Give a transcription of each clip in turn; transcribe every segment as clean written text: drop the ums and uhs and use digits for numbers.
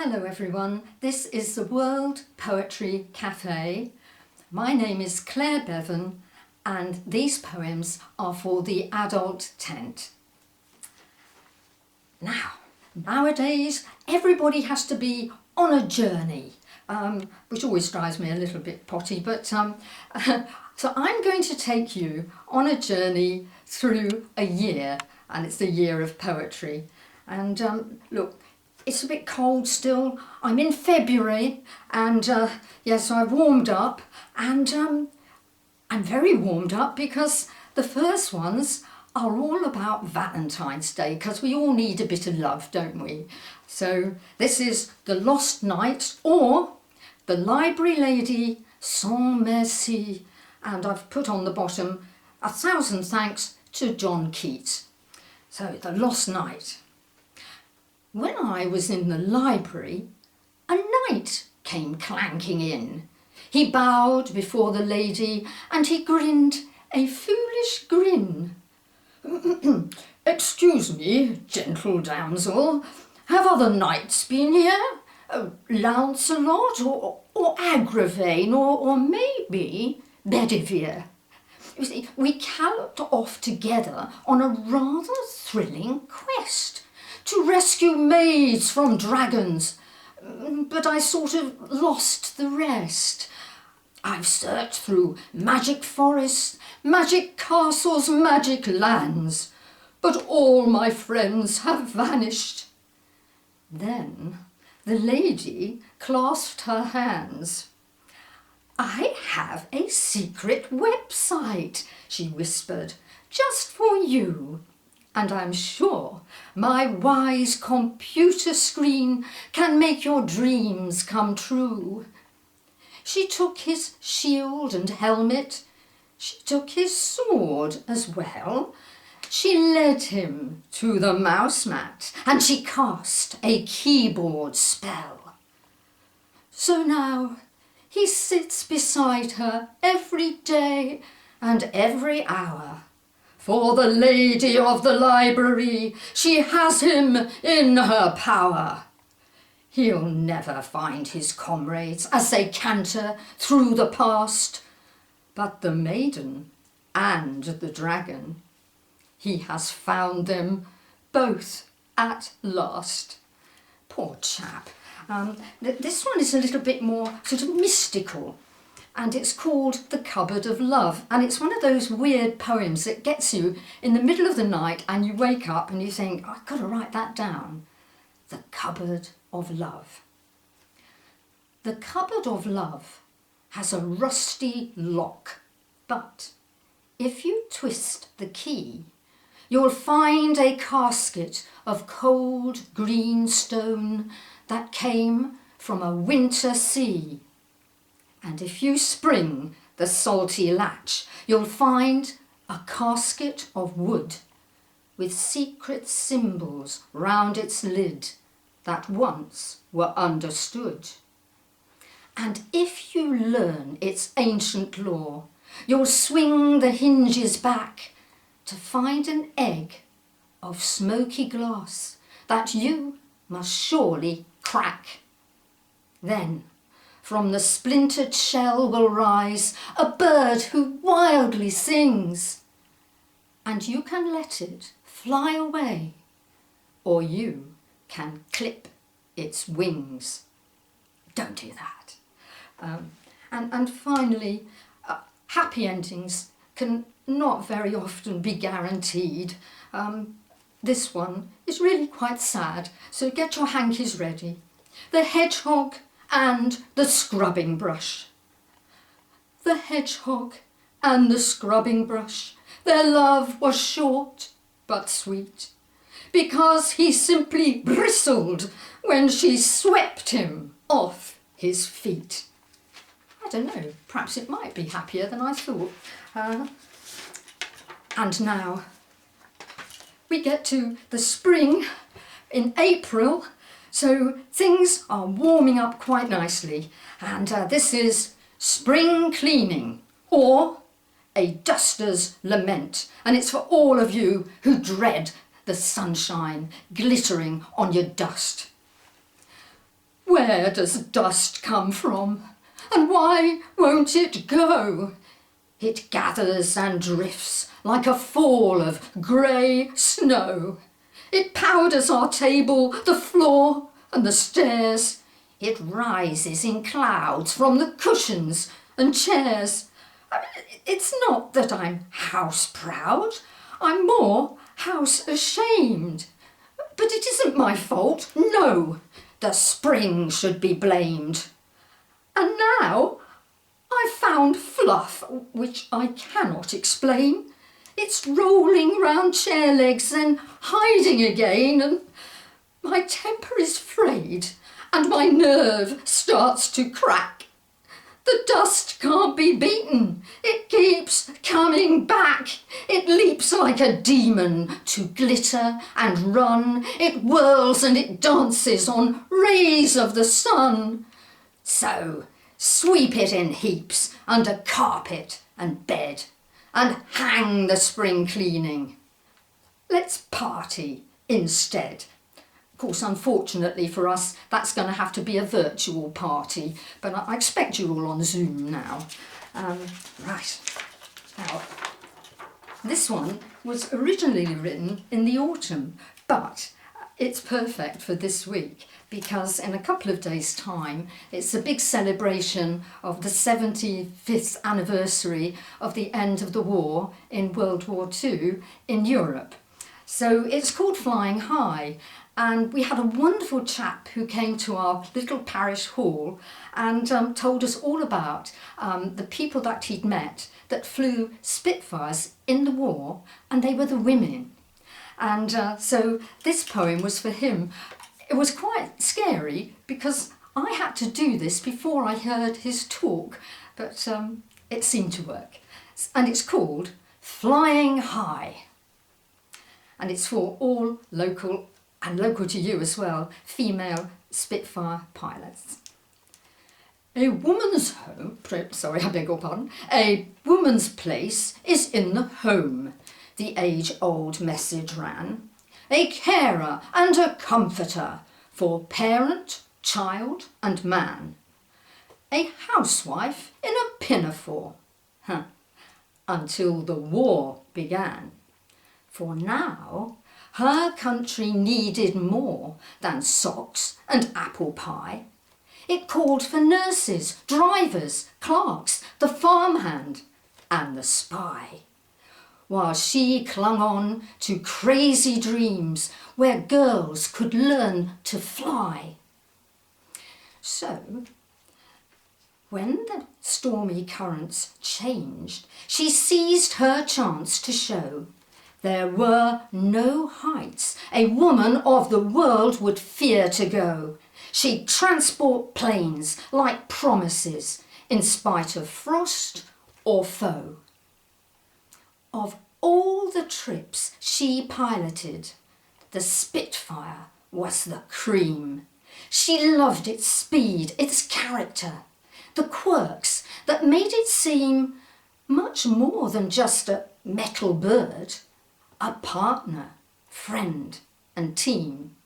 Hello everyone, this is the World Poetry Cafe. My name is Clare Bevan and these poems are for the adult tent. Nowadays everybody has to be on a journey, which always drives me a little bit potty, but so I'm going to take you on a journey through a year, and it's the year of poetry. And look, it's a bit cold still. I'm in February and yes, I've warmed up and I'm very warmed up because the first ones are all about Valentine's Day, because we all need a bit of love, don't we? So this is The Lost Night, or The Library Lady Sans Merci, and I've put on the bottom 1,000 thanks to John Keats. So The Lost Night. When I was in the library, a knight came clanking in. He bowed before the lady and he grinned a foolish grin. "Excuse me, gentle damsel, have other knights been here? Lancelot or Agravain or maybe Bedivere? You see, we galloped off together on a rather thrilling quest to rescue maids from dragons, but I sort of lost the rest. I've searched through magic forests, magic castles, magic lands, but all my friends have vanished." Then the lady clasped her hands. "I have a secret website," she whispered, "just for you. And I'm sure my wise computer screen can make your dreams come true." She took his shield and helmet. She took his sword as well. She led him to the mouse mat and she cast a keyboard spell. So now he sits beside her every day and every hour. For the lady of the library, she has him in her power. He'll never find his comrades as they canter through the past, but the maiden and the dragon, he has found them both at last. Poor chap. This one is a little bit more sort of mystical, and it's called The Cupboard of Love, and it's one of those weird poems that gets you in the middle of the night and you wake up and you think, I've got to write that down. The Cupboard of Love. The cupboard of love has a rusty lock, but if you twist the key, you'll find a casket of cold green stone that came from a winter sea. And if you spring the salty latch, you'll find a casket of wood with secret symbols round its lid that once were understood. And if you learn its ancient lore, you'll swing the hinges back to find an egg of smoky glass that you must surely crack. Then from the splintered shell will rise a bird who wildly sings, and you can let it fly away, or you can clip its wings. Don't do that. And finally, happy endings can not very often be guaranteed. This one is really quite sad, so get your hankies ready. The hedgehog and the scrubbing brush. The hedgehog and the scrubbing brush, their love was short but sweet, because he simply bristled when she swept him off his feet. I don't know, perhaps it might be happier than I thought. And now we get to the spring in April, so things are warming up quite nicely, and this is Spring Cleaning, or A Duster's Lament, and it's for all of you who dread the sunshine glittering on your dust. Where does dust come from? And why won't it go? It gathers and drifts like a fall of grey snow. It powders our table, the floor and the stairs. It rises in clouds from the cushions and chairs. It's not that I'm house proud, I'm more house ashamed. But it isn't my fault, no, the spring should be blamed. And now I've found fluff which I cannot explain. It's rolling round chair legs, then hiding again, and my temper is frayed and my nerve starts to crack. The dust can't be beaten, it keeps coming back. It leaps like a demon to glitter and run. It whirls and it dances on rays of the sun. So sweep it in heaps under carpet and bed and hang the spring cleaning. Let's party instead. Of course, unfortunately for us, that's going to have to be a virtual party, but I expect you all on Zoom now. Right, now, this one was originally written in the autumn, but it's perfect for this week because in a couple of days' time, it's a big celebration of the 75th anniversary of the end of the war in World War II in Europe. So it's called Flying High. And we had a wonderful chap who came to our little parish hall and told us all about the people that he'd met that flew Spitfires in the war, and they were the women. And so this poem was for him. It was quite scary because I had to do this before I heard his talk, but it seemed to work. And it's called Flying High. And it's for all local, and local to you as well, female Spitfire pilots. A woman's home, sorry, I beg your pardon, a woman's place is in the home, the age-old message ran. A carer and a comforter for parent, child and man. A housewife in a pinafore, until the war began. For now, her country needed more than socks and apple pie. It called for nurses, drivers, clerks, the farmhand and the spy. While she clung on to crazy dreams where girls could learn to fly. So, when the stormy currents changed, she seized her chance to show there were no heights a woman of the world would fear to go. She'd transport planes like promises in spite of frost or foe. Of all the trips she piloted, the Spitfire was the cream. She loved its speed, its character, the quirks that made it seem much more than just a metal bird. A partner, friend and team.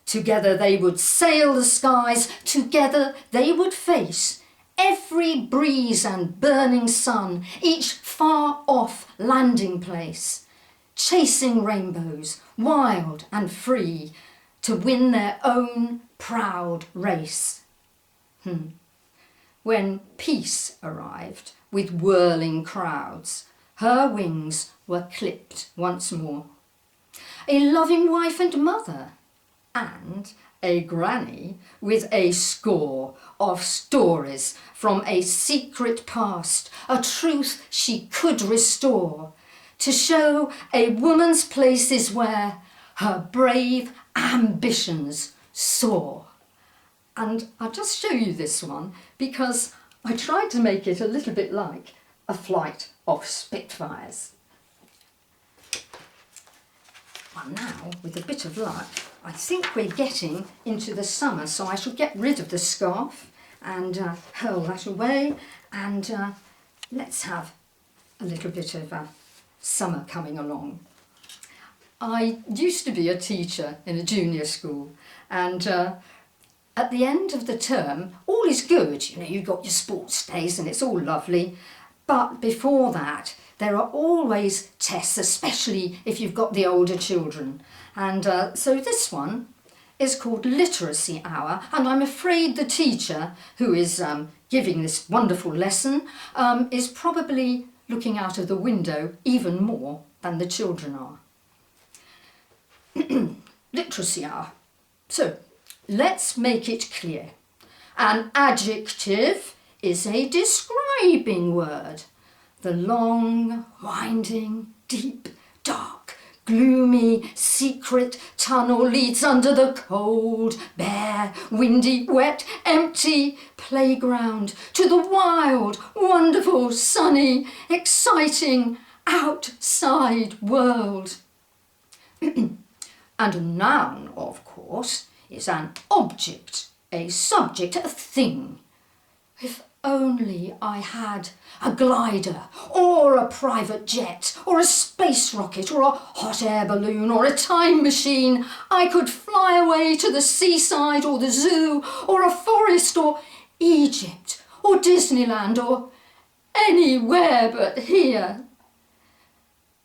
Together they would sail the skies, together they would face every breeze and burning sun, each far off landing place, chasing rainbows, wild and free, to win their own proud race. When peace arrived with whirling crowds, her wings were clipped once more. A loving wife and mother, and a granny with a score of stories from a secret past, a truth she could restore, to show a woman's place is where her brave ambitions soar. And I'll just show you this one because I tried to make it a little bit like a flight of Spitfires. Well, now, with a bit of luck, I think we're getting into the summer, so I shall get rid of the scarf and hurl that away, and let's have a little bit of summer coming along. I used to be a teacher in a junior school, and at the end of the term, all is good. You know, you've got your sports days and it's all lovely. But before that, there are always tests, especially if you've got the older children. And so this one is called Literacy Hour. And I'm afraid the teacher who is giving this wonderful lesson is probably looking out of the window even more than the children are. Literacy Hour. So, let's make it clear. An adjective is a describing word. The long, winding, deep, dark, gloomy, secret tunnel leads under the cold, bare, windy, wet, empty playground to the wild, wonderful, sunny, exciting, outside world. And a noun, of course, is an object, a subject, a thing. If only I had a glider or a private jet or a space rocket or a hot air balloon or a time machine, I could fly away to the seaside or the zoo or a forest or Egypt or Disneyland or anywhere but here.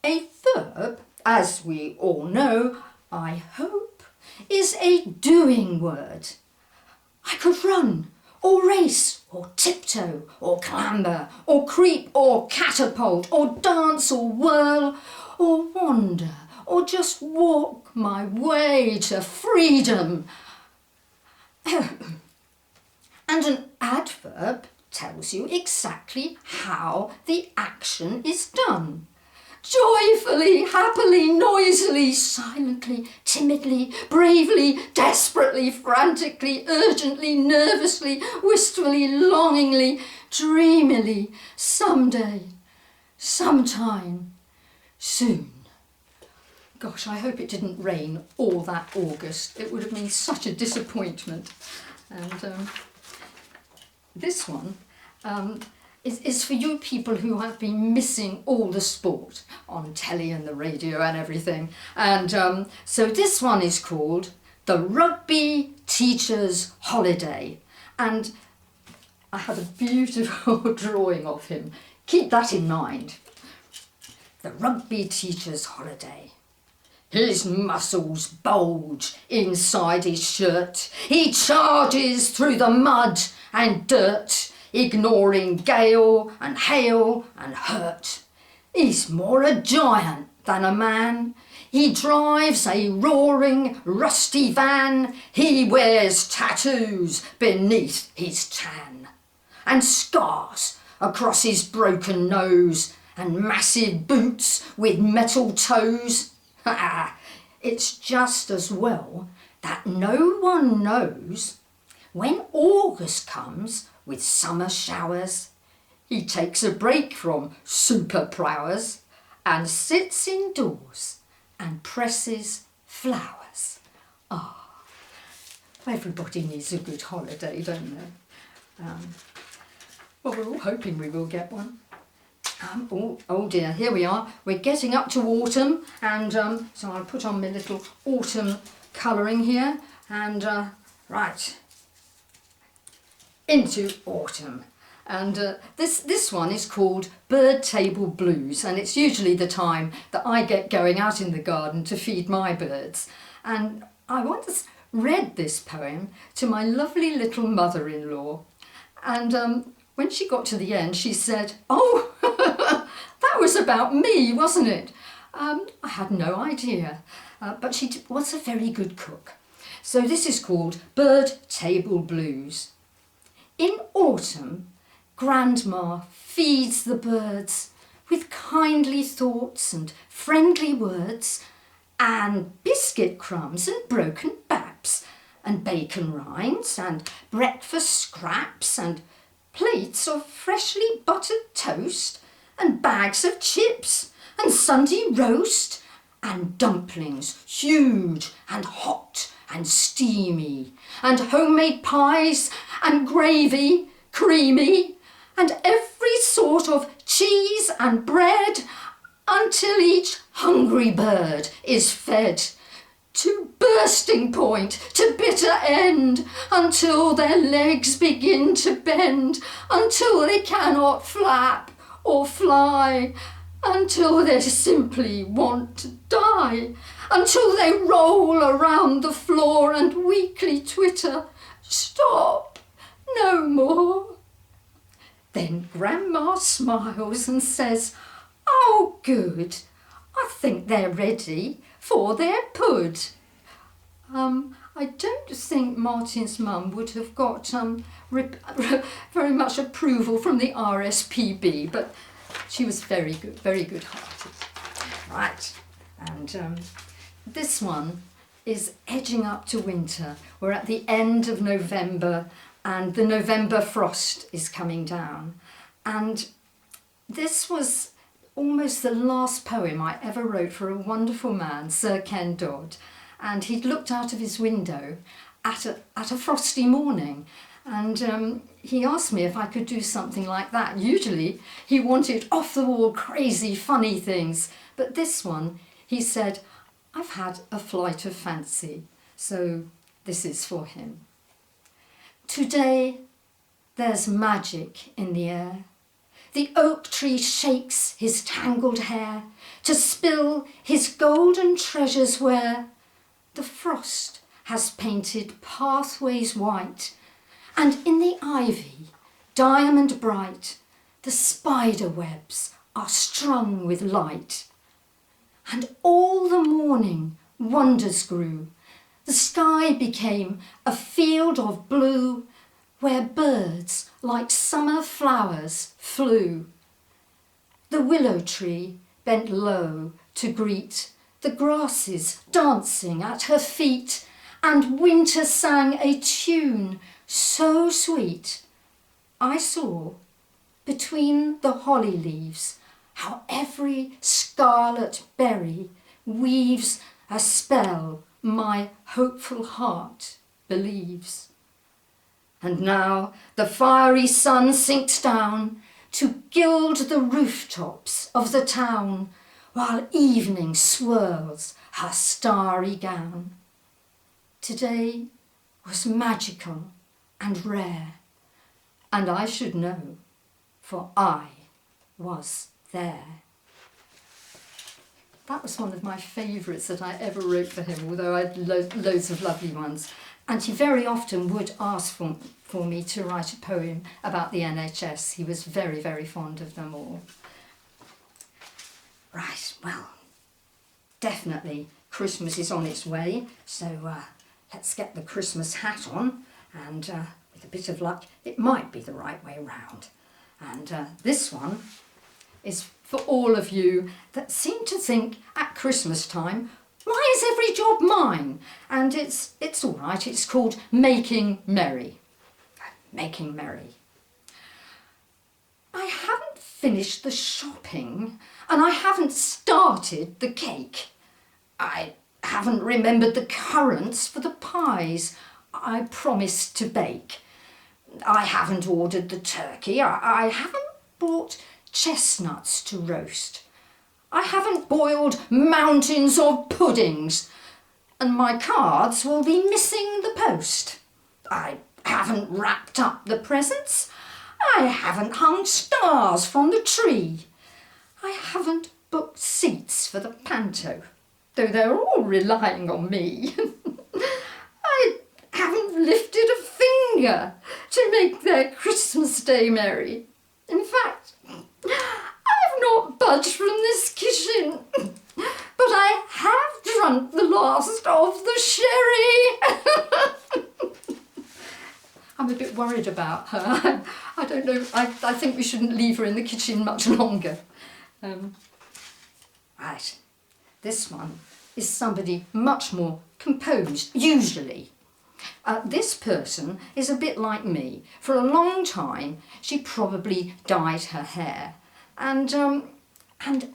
A verb, as we all know, I hope, is a doing word. I could run or race or tiptoe or clamber or creep or catapult or dance or whirl or wander or just walk my way to freedom. And an adverb tells you exactly how the action is done. Joyfully, happily, noisily, silently, timidly, bravely, desperately, frantically, urgently, nervously, wistfully, longingly, dreamily, someday, sometime, soon. Gosh, I hope it didn't rain all that August. It would have been such a disappointment. And this one is for you people who have been missing all the sport on telly and the radio and everything. And so this one is called The Rugby Teacher's Holiday. And I have a beautiful drawing of him. Keep that in mind. The Rugby Teacher's Holiday. His muscles bulge inside his shirt. He charges through the mud and dirt, ignoring gale and hail and hurt. He's more a giant than a man. He drives a roaring, rusty van. He wears tattoos beneath his tan, and scars across his broken nose, and massive boots with metal toes. It's just as well that no one knows when August comes with summer showers, he takes a break from super prowess and sits indoors and presses flowers. Everybody needs a good holiday, don't they? Well, we're all hoping we will get one. Oh dear, here we are. We're getting up to autumn, and so I'll put on my little autumn colouring here, and right, into autumn. And this one is called Bird Table Blues, and it's usually the time that I get going out in the garden to feed my birds. And I once read this poem to my lovely little mother-in-law, and when she got to the end, she said, "Oh, that was about me, wasn't it?" I had no idea, but she was a very good cook. So this is called Bird Table Blues. In autumn, Grandma feeds the birds with kindly thoughts and friendly words, and biscuit crumbs and broken baps, and bacon rinds and breakfast scraps, and plates of freshly buttered toast, and bags of chips, and Sunday roast, and dumplings huge and hot and steamy, and homemade pies and gravy creamy, and every sort of cheese and bread, until each hungry bird is fed. to bursting point, to bitter end, until their legs begin to bend, until they cannot flap or fly, until they simply want to die, until they roll around the floor and weakly twitter, "Stop, no more." Then Grandma smiles and says, "Oh, good, I think they're ready for their pud." I don't think Martin's mum would have got very much approval from the RSPB, but she was very good-hearted. Right, and this one is edging up to winter. We're at the end of November and the November frost is coming down. And this was almost the last poem I ever wrote for a wonderful man, Sir Ken Dodd. And he'd looked out of his window at a frosty morning, and he asked me if I could do something like that. Usually he wanted off-the-wall, crazy, funny things, but this one, he said, "I've had a flight of fancy," so this is for him. Today there's magic in the air. The oak tree shakes his tangled hair to spill his golden treasures where the frost has painted pathways white, and in the ivy, diamond bright, the spider webs are strung with light. And all the morning wonders grew. The sky became a field of blue where birds like summer flowers flew. The willow tree bent low to greet the grasses dancing at her feet, and winter sang a tune so sweet. I saw between the holly leaves how every scarlet berry weaves a spell my hopeful heart believes. And now the fiery sun sinks down to gild the rooftops of the town, while evening swirls her starry gown. Today was magical and rare, and I should know, for I was there. That was one of my favourites that I ever wrote for him, although I had loads of lovely ones. And he very often would ask for me to write a poem about the NHS. He was very fond of them all. Right, well, definitely Christmas is on its way, so let's get the Christmas hat on, and with a bit of luck, it might be the right way round. And this one is for all of you that seem to think at Christmas time, why is every job mine? And it's all right, it's called Making Merry. Making Merry. I haven't finished the shopping, and I haven't started the cake. I haven't remembered the currants for the pies I promised to bake. I haven't ordered the turkey. I haven't bought chestnuts to roast. I haven't boiled mountains of puddings, and my cards will be missing the post. I haven't wrapped up the presents. I haven't hung stars from the tree. I haven't booked seats for the panto, though they're all relying on me. I haven't lifted a finger to make their Christmas Day merry. In fact, I've not budged from this kitchen, but I have drunk the last of the sherry. I'm a bit worried about her. I don't know, I think we shouldn't leave her in the kitchen much longer. Right, this one is somebody much more composed, usually. This person is a bit like me. For a long time, she probably dyed her hair. And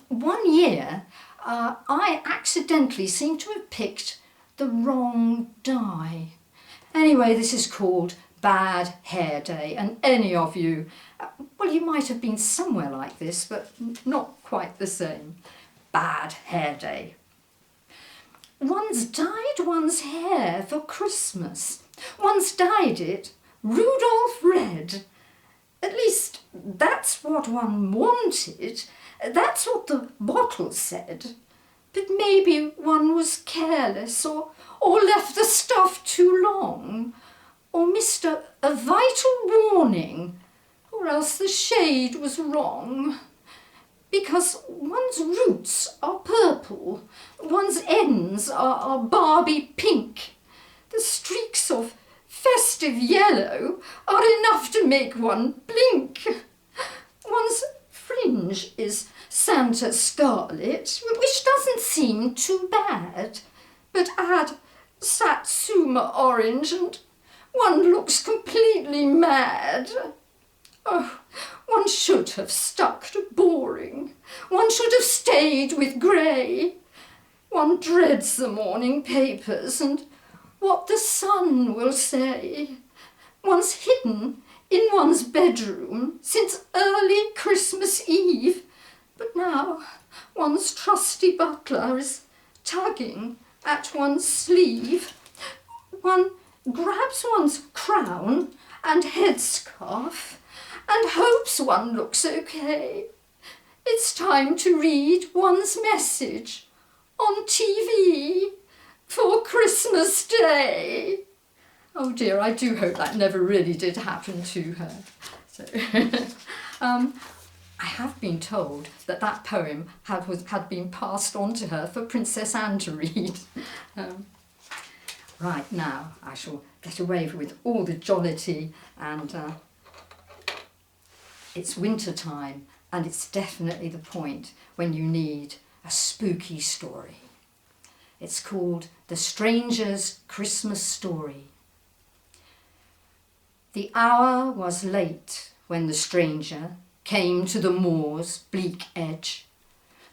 one year, I accidentally seemed to have picked the wrong dye. Anyway, this is called Bad Hair Day, and any of you, well, you might have been somewhere like this, but not quite the same. Bad Hair Day. One's dyed one's hair for Christmas. One's dyed it Rudolph red. At least that's what one wanted. That's what the bottle said. But maybe one was careless or left the stuff too long or missed a vital warning, or else the shade was wrong. Because one's roots are purple, one's ends are Barbie pink. The streaks of festive yellow are enough to make one blink. One's fringe is Santa scarlet, which doesn't seem too bad. But add Satsuma orange and one looks completely mad. Oh, one should have stuck to boring. One should have stayed with grey. One dreads the morning papers and what the Sun will say. One's hidden in one's bedroom since early Christmas Eve, but now one's trusty butler is tugging at one's sleeve. One grabs one's crown and headscarf and hopes one looks okay. It's time to read one's message on TV for Christmas Day. Oh dear, I do hope that never really did happen to her. So, I have been told that poem had been passed on to her for Princess Anne to read. Right, now I shall get away with all the jollity, and it's winter time, and it's definitely the point when you need a spooky story. It's called The Stranger's Christmas Story. The hour was late when the stranger came to the moor's bleak edge.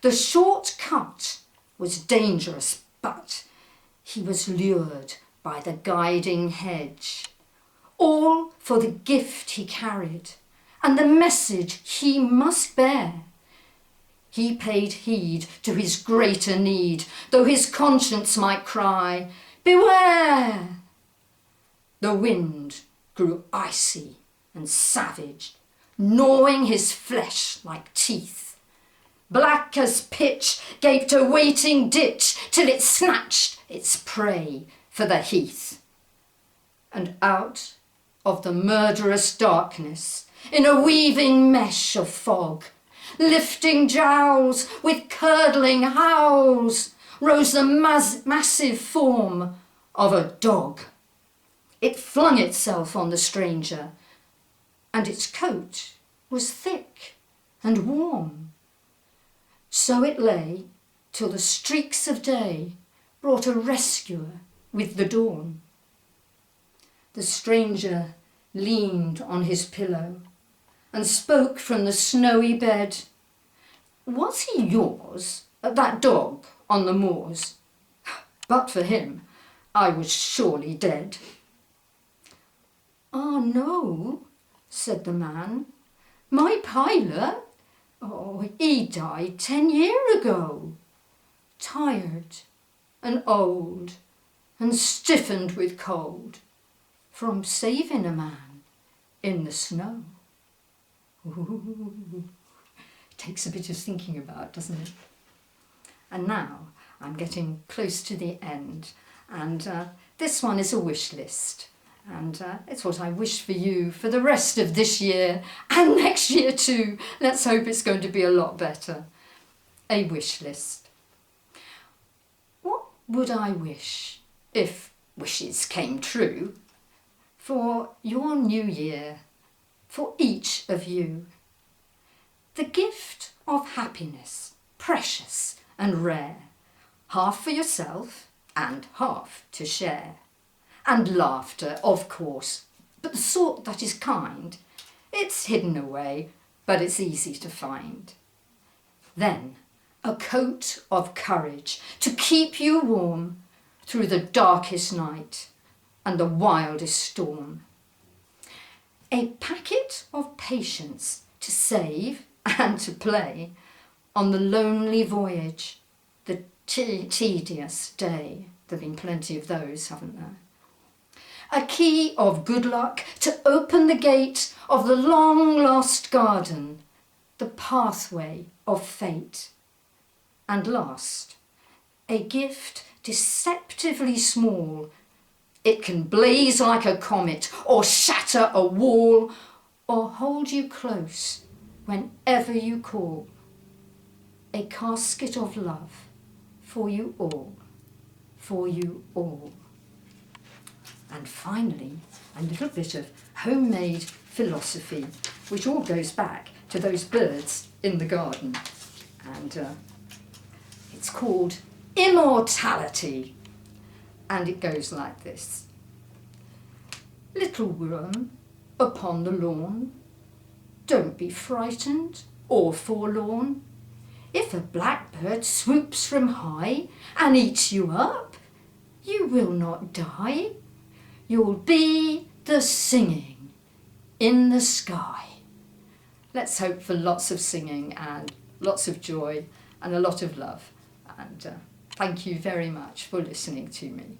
The short cut was dangerous, but he was lured by the guiding hedge. All for the gift he carried and the message he must bear. He paid heed to his greater need, though his conscience might cry, "Beware!" The wind grew icy and savage, gnawing his flesh like teeth. Black as pitch gaped a waiting ditch till it snatched its prey for the heath. And out of the murderous darkness, in a weaving mesh of fog, lifting jowls with curdling howls, rose the massive form of a dog. It flung itself on the stranger, and its coat was thick and warm. So it lay till the streaks of day brought a rescuer with the dawn. The stranger leaned on his pillow and spoke from the snowy bed. Was he yours, that dog on the moors? But for him, I was surely dead. Ah, no, said the man. My pilot, he died 10 years ago. Tired and old and stiffened with cold from saving a man in the snow. Ooh, takes a bit of thinking about, doesn't it? And now I'm getting close to the end, and this one is a wish list, and it's what I wish for you for the rest of this year and next year too. Let's hope it's going to be a lot better. A wish list. What would I wish, if wishes came true, for your new year, for each of you? The gift of happiness, precious and rare, half for yourself and half to share. And laughter, of course, but the sort that is kind. It's hidden away, but it's easy to find. Then a coat of courage to keep you warm through the darkest night and the wildest storm. A packet of patience to save and to play on the lonely voyage, the Tedious day. There have been plenty of those, haven't there? A key of good luck to open the gate of the long-lost garden, the pathway of fate. And last, a gift deceptively small. It can blaze like a comet, or shatter a wall, or hold you close whenever you call. A casket of love for you all, for you all. And finally, a little bit of homemade philosophy, which all goes back to those birds in the garden. And it's called Immortality. And it goes like this. Little worm upon the lawn, don't be frightened or forlorn. If a blackbird swoops from high and eats you up, you will not die. You'll be the singing in the sky. Let's hope for lots of singing and lots of joy and a lot of love. And thank you very much for listening to me.